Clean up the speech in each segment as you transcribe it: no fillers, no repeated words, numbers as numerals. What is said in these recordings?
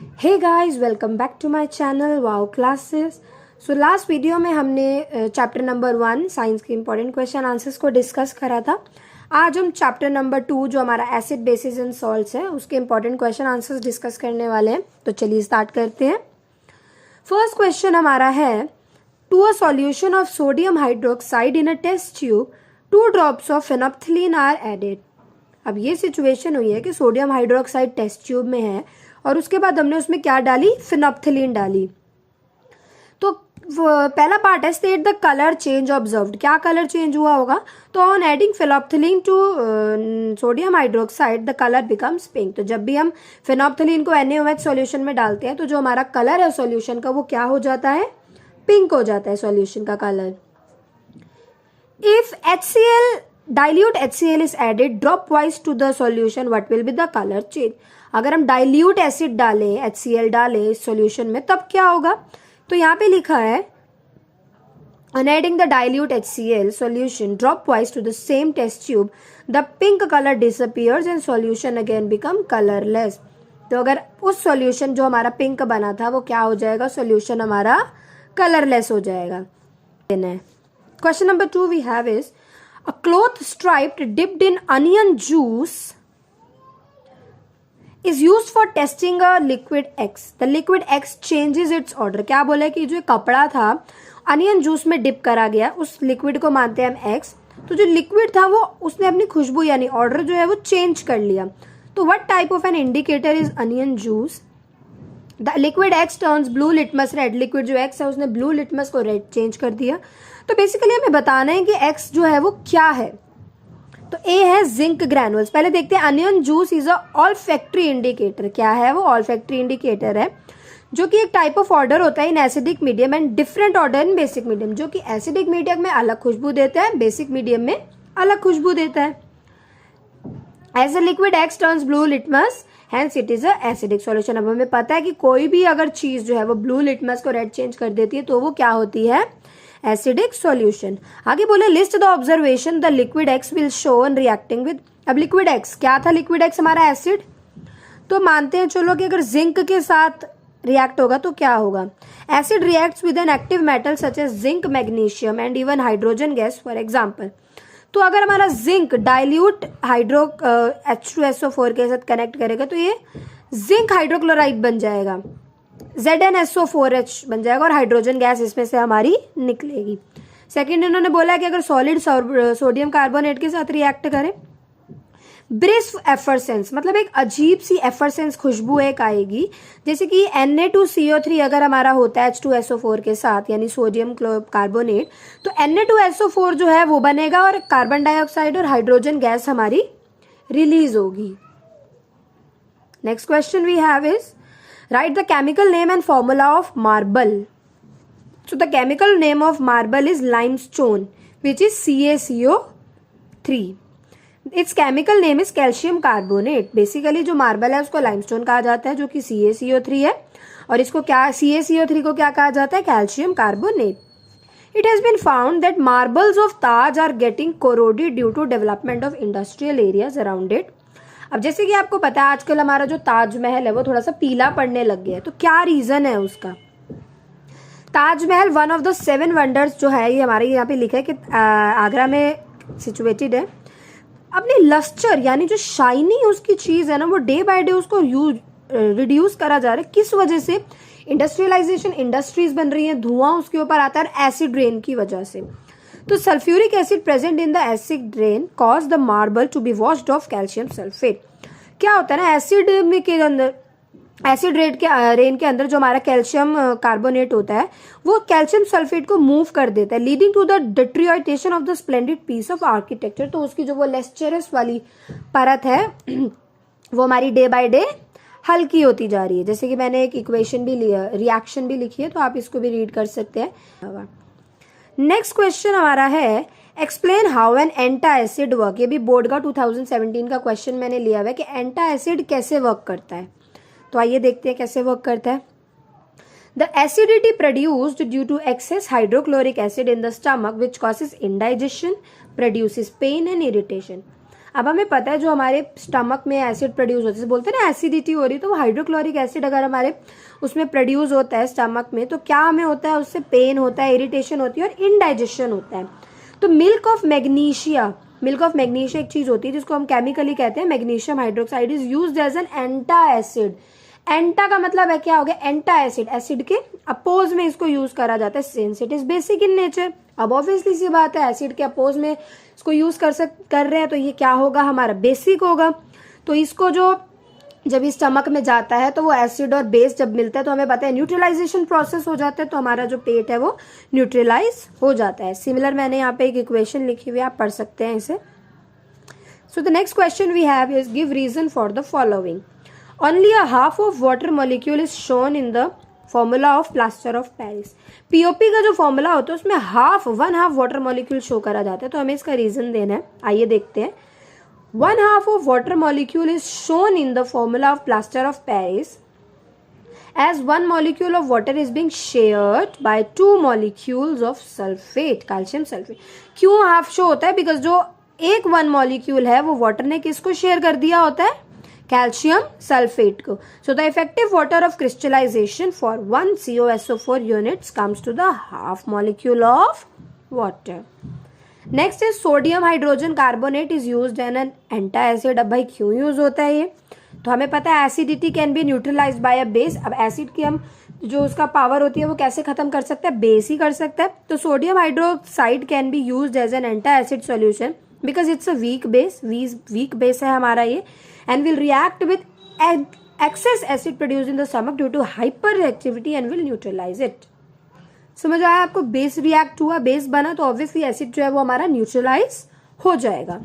Hey guys, welcome back to my channel wow classes. So last video में हमने chapter number 1 science के important question answers को discuss करा था। आज हम चैप्टर नंबर 2 जो हमारा एसिड बेसिस एंड सॉल्ट्स है उसके इंपॉर्टेंट क्वेश्चन आंसर्स डिस्कस करने वाले हैं। तो चलिए स्टार्ट करते हैं। फर्स्ट क्वेश्चन हमारा है, to a solution of sodium hydroxide in a test tube 2 drops of phenolphthalein are added. अब ये सिचुएशन हुई है कि सोडियम हाइड्रोक्साइड टेस्ट ट्यूब में है और उसके बाद हमने उसमें क्या डाली, फेनोप्थलीन डाली। तो पहला पार्ट है, state the colour change observed. क्या कलर चेंज हुआ होगा? तो on adding phenolphthalein to sodium hydroxide the colour becomes pink. तो जब भी हम फेनोप्थलीन को NaOH सॉल्यूशन में डालते हैं तो जो हमारा कलर है सॉल्यूशन का वो क्या हो जाता है, पिंक हो जाता है सॉल्यूशन का colour. If HCl dilute HCl is added dropwise to the solution, what will be the color change? अगर हम डाइल्यूट एसिड डालें, HCl डालें इस सॉल्यूशन में, तब क्या होगा? तो यहाँ पे लिखा है, on adding the dilute HCl solution dropwise to the same test tube, the pink color disappears and solution again become colorless. तो अगर उस सॉल्यूशन जो हमारा पिंक बना था वो क्या हो जाएगा, सॉल्यूशन हमारा कलरलेस हो जाएगा। Question number 2 we have is, a cloth striped dipped in onion juice is used for testing a liquid X. The liquid X changes its order. क्या बोले कि जो कपड़ा था अनियन जूस में डिप करा गया, उस लिक्विड को मानते हैं हम X। तो जो लिक्विड था वो उसने अपनी खुशबू यानी ऑर्डर जो है वो चेंज कर लिया। तो what type of an indicator is onion juice? The liquid X turns blue litmus red. Liquid जो X है उसने ब्लू लिटमस को रेड चेंज कर दिया। तो बेसिकली हमें बताना है कि X जो है वो क्या है। तो A है जिंक ग्रैनुल्स। पहले देखते हैं, onion juice is a olfactory indicator. क्या है वो? ऑल्फैक्टरी इंडिकेटर है, जो कि एक टाइप ऑफ ऑर्डर होता है in acidic medium and different order in basic medium, जो कि एसिडिक मीडियम में अलग खुशबू देता है, बेसिक मीडियम में अलग खुशबू देता है। As a liquid X turns blue litmus hence it is a acidic solution. अब हमें पता है कि कोई भी अगर चीज जो है वो ब्लू लिटमस को रेड चेंज कर देती है तो वो क्या होती है, एसिडिक सॉल्यूशन। आगे बोले, list the observation the liquid X will show in reacting with. अब लिक्विड X क्या था? लिक्विड X हमारा एसिड। तो मानते हैं चलो कि अगर जिंक के साथ रिएक्ट होगा तो क्या होगा? Acid reacts with an active metal such as zinc, magnesium and even hydrogen gas for example. तो अगर हमारा जिंक डाइल्यूट हाइड्रो H2SO4 के साथ कनेक्ट करेगा तो ये जिंक हाइड्रोक्लोराइड बन जाएगा, ZnSO4H बन जाएगा और हाइड्रोजन गैस इसमें से हमारी निकलेगी। सेकंड इन्होंने बोला कि अगर सॉलिड सोडियम कार्बोनेट के साथ रिएक्ट करें, ब्रिस्क एफरसेंस, मतलब एक अजीब सी एफरसेंस खुशबू एक आएगी, जैसे कि Na2CO3 अगर हमारा होता है H2SO4 के साथ यानी सोडियम कार्बोनेट, तो Na2SO4 जो है वो बनेगा और कार्बन डाइऑक्साइड और हाइड्रोजन गैस हमारी रिलीज होगी। Next question we have is, write the chemical name and formula of marble. So the chemical name of marble is limestone, which is CaCO3. Its chemical name is calcium carbonate. Basically जो marble है उसको limestone कहा जाता है, जो कि CaCO3 है, और इसको क्या, CaCO3 को क्या कहा जाता है, calcium carbonate. It has been found that marbles of Taj are getting corroded due to development of industrial areas around it. अब जैसे कि आपको पता है आजकल हमारा जो ताजमहल है वो थोड़ा सा पीला पड़ने लग गया है। तो क्या रीजन है उसका? Taj Mahal one of the 7 wonders जो है, ये हमारे यहाँ पे लिखा है कि आगरा में सिचुएटेड है। अपने लस्टर यानी जो शाइनी उसकी चीज है ना, वो डे बाय डे उसको रिड्यूस करा जा रहा है। किस वजह से? इंडस्ट्रियलाइजेशन, इंडस्ट्रीज बन रही है, धुआं उसके ऊपर आता है एसिड रेन की वजह से। तो sulphuric acid present in the acid rain cause the marble to be washed off calcium sulphate. क्या होता है ना, एसिड में के अंदर, एसिड रेन के अंदर जो हमारा कैल्शियम कार्बोनेट होता है वो कैल्शियम सल्फेट को मूव कर देता है, leading to the deterioration of the splendid piece of architecture. तो उसकी जो वो लेस्चरस वाली परत है वो हमारी डे बाय डे हल्की होती जा रही है। जैसे कि मैंने एक इक्वेशन भी लिया, रिएक्शन भी लिखी है, तो आप इसको भी रीड कर सकते हैं। नेक्स्ट क्वेश्चन हमारा है, explain how an antacid work. ये भी बोर्ड का 2017 का क्वेश्चन मैंने लिया हुआ है कि एंटा एसिड कैसे वर्क करता है। तो आइए देखते हैं कैसे वर्क करता है। The acidity produced due to excess hydrochloric acid in the stomach which causes indigestion, produces pain and irritation. अब हमें पता है जो हमारे स्टमक में एसिड प्रोड्यूस होता है, जैसे बोलते हैं ना एसिडिटी हो रही है, तो वो हाइड्रोक्लोरिक एसिड अगर हमारे उसमें प्रोड्यूस होता है स्टमक में, तो क्या हमें होता है, उससे पेन होता है, इरिटेशन होती है और इनडाइजेशन होता है। तो मिल्क ऑफ मैग्नीशिया एक चीज होती है जिसको हम केमिकली कहते हैं magnesium hydroxide, is used as an antacid. Anti का मतलब है क्या हो गया, एंटा एसिड, एसिड के अपोज में इसको यूज करा जाता है since it is basic in nature. अब ऑब्वियसली सी बात है, एसिड के अपोज में इसको यूज कर रहे हैं तो ये क्या होगा, हमारा बेसिक होगा। तो इसको जो जब इस स्टमक में जाता है तो वो एसिड और बेस जब मिलता है तो हमें पता है न्यूट्रलाइजेशन प्रोसेस हो जाता है, तो हमारा जो पेट है वो न्यूट्रलाइज हो जाता है। सिमिलर मैंने यहाँ पे एक इक्वेशन लिखी हुई है, आप पढ़ सकते हैं इसे। So the next question we have is give reason for the following. Only a half of water molecule is shown in the formula of plaster of Paris. POP का जो फॉर्मूला होता है उसमें one half water molecule show करा जाता है, तो हमें इसका रीजन देना है। आइए देखते हैं। 1/2 of water molecule is shown in the formula of plaster of Paris as 1 molecule of water is being shared by 2 molecules of sulfate, calcium sulfate। क्यों हाफ शो होता है, बिकॉज जो एक 1 मॉलिक्यूल है वो वाटर ने किसको शेयर कर दिया होता है, कैल्शियम सल्फेट को। So the effective water of crystallisation for 1 COSO4 units comes to the half molecule of water. Next is sodium hydrogen carbonate is used an an antacid. अब भाई क्यों यूज होता है ये, तो हमें पता है acidity can be neutralised by a base. अब एसिड की हम जो उसका पावर होती है वो कैसे खत्म कर सकते हैं, बेस ही कर सकता है। तो sodium hydroxide can be used as an antacid solution because it's a weak base है हमारा ये, and will react with excess acid produced in the stomach due to hyperreactivity and will neutralize it। समझ आया आपको, base react हुआ, base बना तो obviously acid जो है वो हमारा न्यूट्रलाइज हो जाएगा।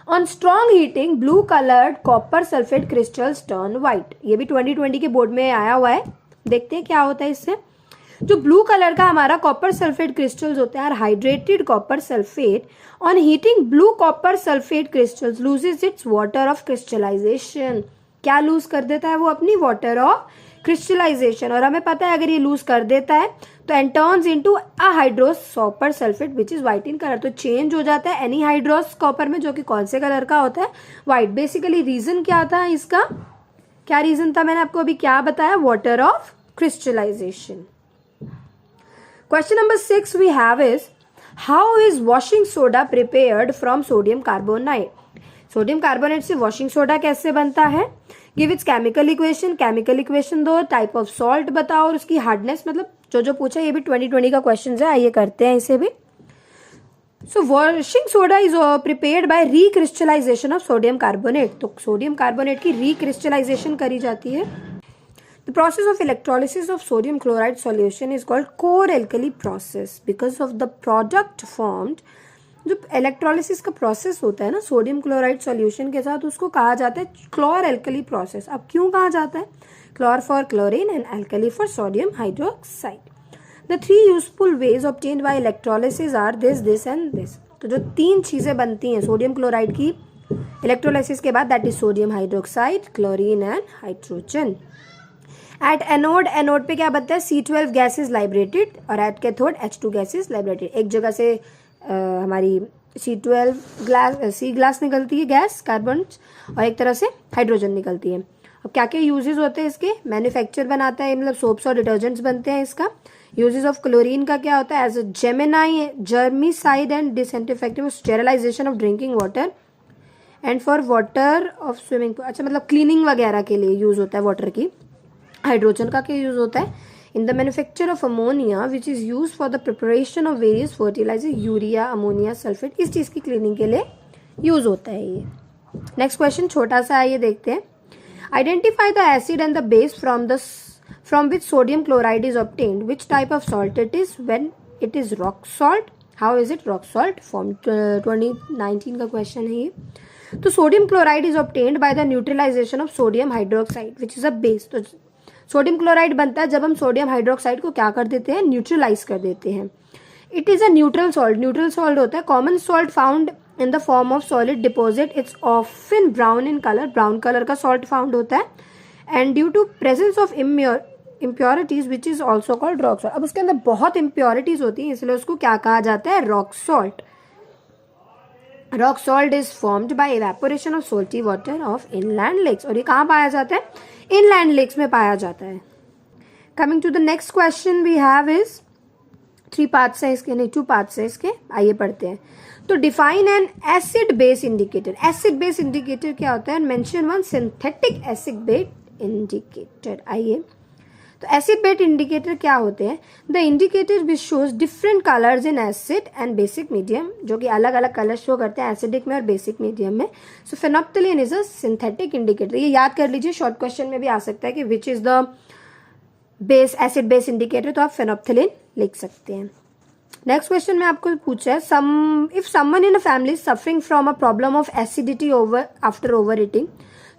On strong heating blue coloured copper sulphate crystals turn white. ये भी 2020 के बोर्ड में आया हुआ है, देखते हैं क्या होता है इससे। जो ब्लू कलर का हमारा कॉपर सल्फेट क्रिस्टल्स होते हैं, hydrated copper sulphate, on heating blue copper sulphate crystals loses its water of crystallisation. क्या लूज कर देता है वो, अपनी वाटर ऑफ क्रिस्टलाइजेशन। और हमें पता है अगर ये लूज कर देता है तो and turns into a hydrous copper sulphate which is white in colour. तो चेंज हो जाता है एनी हाइड्रोस कॉपर में, जो कि कौन से कलर का होता है, व्हाइट। बेसिकली रीजन क्या था इसका, क्या रीजन था, मैंने आपको अभी क्या बताया, water of crystallisation. Question number 6 we have is, how is washing soda prepared from sodium carbonate? Sodium carbonate से वॉशिंग सोडा कैसे बनता है, गिव इट्स केमिकल इक्वेशन दो, टाइप ऑफ सॉल्ट बताओ और उसकी हार्डनेस, मतलब जो पूछा, ये भी 2020 का क्वेश्चन है, आइए करते हैं इसे भी। So washing soda is prepared by recrystallisation of sodium carbonate. तो सोडियम कार्बोनेट की रिक्रिस्टलाइजेशन करी जाती है। The process of electrolysis of sodium chloride solution is called core alkali process because of the product formed। जो electrolysis का process होता है ना सोडियम क्लोराइड सॉल्यूशन के साथ, उसको कहा जाता है क्लोर एल्कली प्रोसेस। अब क्यों कहा जाता है, chlor for chlorine and alkali for sodium hydroxide. The 3 useful ways obtained by electrolysis are this and this. तो जो 3 चीजें बनती हैं सोडियम क्लोराइड की इलेक्ट्रोलिसिस के बाद, that is sodium hydroxide, chlorine and hydrogen. At anode पे क्या बनता है, C12 गैस इज लाइब्रेटेड और at cathode H2 gas is liberated. एक जगह से हमारी C ग्लास निकलती है गैस कार्बन, और एक तरह से हाइड्रोजन निकलती है। अब क्या क्या यूजेस होते हैं इसके, मैन्युफैक्चर बनाता है, मतलब सोप्स और डिटर्जेंट्स बनते हैं इसका। यूजेस ऑफ क्लोरीन का क्या होता है, as a germicide and disinfecting, sterilisation of drinking water and for water of swimming. अच्छा, मतलब क्लीनिंग वगैरह के लिए यूज होता है वाटर की। हाइड्रोजन का क्या यूज होता है, in the manufacture of ammonia which is use for the preparation of various fertiliser, urea, ammonia, sulphate, इस चीज की क्लीनिंग के लिए यूज होता है ये। नेक्स्ट क्वेश्चन छोटा सा है, ये देखते हैं। Identify the acid and the base from which sodium chloride is obtained, which type of salt it is, when it is rock salt, how is it rock salt form. 2019 का question है ये। तो sodium chloride is obtained by the neutralisation of sodium hydroxide which is a base. तो sodium chloride बनता है जब हम sodium hydroxide को क्या कर देते हैं, न्यूट्रलाइज कर देते हैं। It is a neutral salt होता है, common salt found in the form of solid deposit, it's often brown in colour, brown colour का सॉल्ट फाउंड होता है, and due to presence of impurities which is also called rock salt. अब उसके अंदर बहुत impurities होती है, इसलिए उसको क्या कहा जाता है, rock salt. Rock salt is formed by evaporation of salty water of inland lakes, और ये कहाँ पाया जाता है? इनलैंड लेक्स में पाया जाता है। Coming to the next question we have is 3 parts है इसके, नहीं 2 पार्ट्स है इसके, आइए पढ़ते हैं। तो define N acid base indicator. Acid base indicator क्या होता है? Mention one synthetic acid base indicator. आइए, तो एसिड बेस इंडिकेटर क्या होते हैं? The indicator which shows different colours in acid and basic medium, जो कि अलग अलग कलर शो करते हैं एसिडिक में और बेसिक मीडियम में। सो फेनोप्थलीन इज अ सिंथेटिक इंडिकेटर। ये याद कर लीजिए, शॉर्ट क्वेश्चन में भी आ सकता है कि which is the base acid base indicator, तो आप फेनोप्थलीन लिख सकते हैं। नेक्स्ट क्वेश्चन में आपको पूछा है, if someone in a family suffering from a problem of acidity after over eating,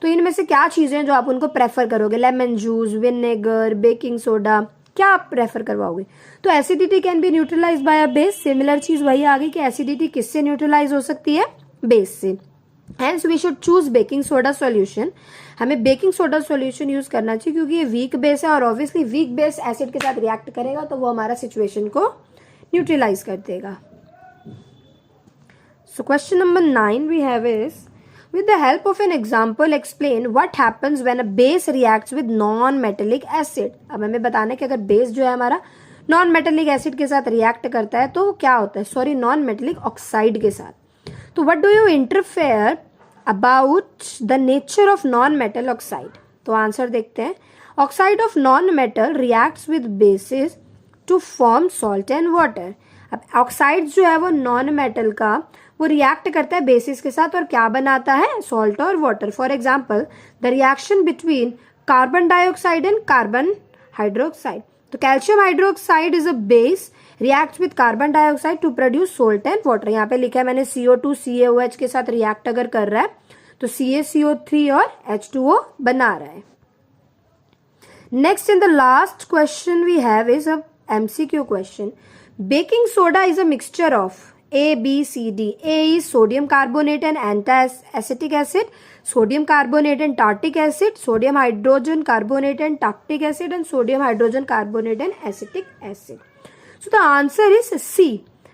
तो इनमें से क्या चीजें जो आप उनको प्रेफर करोगे? Lemon juice, vinegar, baking soda, क्या आप प्रेफर करवाओगे? तो acidity can be neutralise by a base. Similar चीज वही आ गई कि एसिडिटी किससे न्यूट्रलाइज हो सकती है? बेस से। Hence we should choose baking soda solution. हमें बेकिंग सोडा सॉल्यूशन यूज करना चाहिए क्योंकि ये वीक बेस है और ऑब्वियसली वीक बेस एसिड के साथ रिएक्ट करेगा तो वो हमारा सिचुएशन को न्यूट्रलाइज कर देगा। So question number 9 we have is, with the help of an example explain what happens when a base reacts with non-metallic acid। अब हमें बताना है कि अगर बेस जो है हमारा नॉन मेटेलिक एसिड के साथ रिएक्ट करता है तो क्या होता है? सॉरी, नॉन मेटेलिक ऑक्साइड के साथ। तो what do you interfere about the nature of non metal oxide? तो आंसर देखते हैं। Oxide of non metal reacts with bases to form salt and water. अब ऑक्साइड जो है वो नॉन मेटल का वो रिएक्ट करता है बेसिस के साथ और क्या बनाता है? सॉल्ट और water. For example the reaction between carbon dioxide and carbon hydroxide. तो calcium hydroxide is a base, react with carbon dioxide to produce salt and water. यहाँ पे लिखा है मैंने CO2 CaOH के साथ रिएक्ट अगर कर रहा है तो CaCO3 और H2O बना रहा है। Next in the last question we have is a MCQ question. Baking soda is a mixture of A, B, C, D. A is sodium carbonate and anti-acetic acid, sodium carbonate and tartic acid, sodium hydrogen carbonate and tartic acid, and sodium hydrogen carbonate and acetic acid. So the answer is C.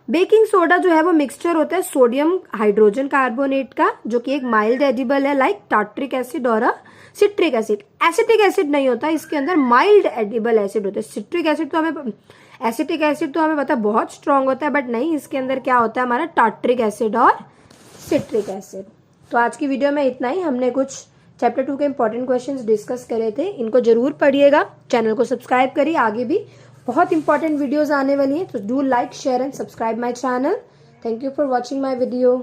Baking soda जो है वो mixture होता है sodium hydrogen carbonate का, जो कि एक mild edible है लाइक टार्ट्रिक एसिड और सिट्रिक एसिड। एसिटिक एसिड नहीं होता इसके अंदर, माइल्ड एडिबल एसिड होता है। सिट्रिक एसिड तो हमें, एसिटिक एसिड तो हमें पता है बहुत स्ट्रांग होता है, बट नहीं, इसके अंदर क्या होता है हमारा टार्ट्रिक एसिड और सिट्रिक एसिड। तो आज की वीडियो में इतना ही। हमने कुछ चैप्टर 2 के इंपॉर्टेंट क्वेश्चंस डिस्कस करे थे, इनको जरूर पढ़िएगा। चैनल को सब्सक्राइब करिए, आगे भी बहुत इंपॉर्टेंट वीडियोस आने वाली हैं, तो do like, share and subscribe my channel. Thank you for watching my video.